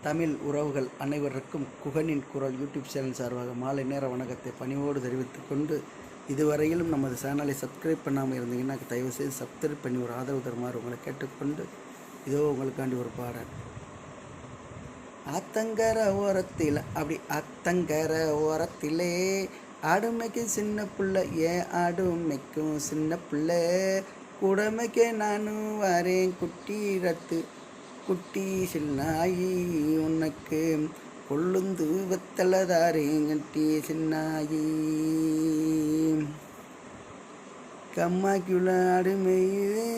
தமிழ் உறவுகள் அனைவருக்கும் குகனின் குரல் யூடியூப் சேனல் சார்பாக மாலை நேர வணக்கத்தை பணிவோடு தெரிவித்துக் கொண்டு, இதுவரையிலும் நமது சேனலை சப்ஸ்கிரைப் பண்ணாமல் இருந்தீங்கன்னா தயவுசெய்து சப்ஸ்கிரைப் பண்ணி ஒரு ஆதரவு தருமாறு உங்களை கேட்டுக்கொண்டு, இதோ உங்களுக்காண்டி ஒரு பாடல். ஆத்தங்கர ஓரத்தில் அப்படி ஆத்தங்கர ஓரத்திலே ஆடுமைக்கு சின்ன பிள்ளை, ஏன் ஆடுமைக்கும் சின்ன பிள்ளை, கூடமைக்க நானும் வரேன் குட்டி ரத்து குட்டி சின்னாயி, உனக்கு கொள்ளுந்து வெத்தலதாரேங்கட்டி சின்னாயி, கம்மாக்குள்ள ஆடுமையிலே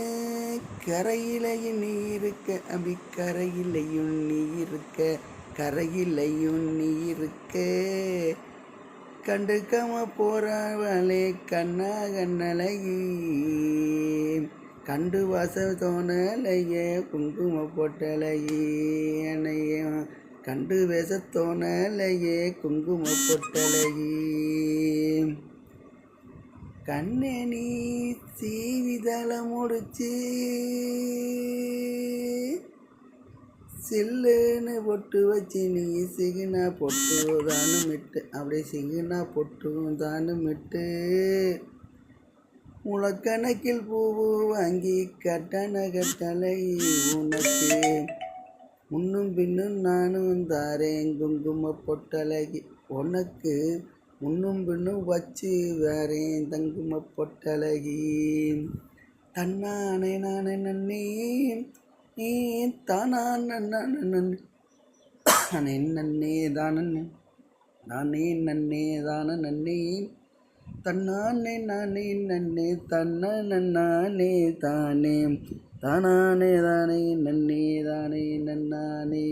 கரையிலையும் நீ இருக்க, அப்படி கரையிலையும் நீ இருக்க, கரையிலையும் நீ இருக்க, கண்டுக்காம போறவளே கண்ணா கண்ணலையே, கண்டு வாச தோணலையே குங்கும பொட்டலையே, என்னையே கண்டு வேச தோணலையே குங்கும பொட்டலையே, கண்ணே நீ சீவிதள முடிச்சு சில்லுன்னு பொட்டு வச்சு, நீ சிகினா பொட்டு தானும் விட்டு, அப்படியே சிகினா பொட்டு தானும் விட்டு, முளக்கணக்கில் பூவு வாங்கி கட்டண கட்டளை உனக்கு, முன்னும் பின்னும் நானும் தாரேன் குங்கும பொட்டலகி, உனக்கு முன்னும் பின்னும் வச்சு வேறேன் தங்கும பொட்டலகி, தன்னானே நானே நன்னே நீ தானான் நன்னே நன்னே தானே நானே நன்னே தான நன்னே, தன்னானே நானே நன்னே தன்ன நன்னானே தானே தானானே தானே நன்னே தானே நன்னானே.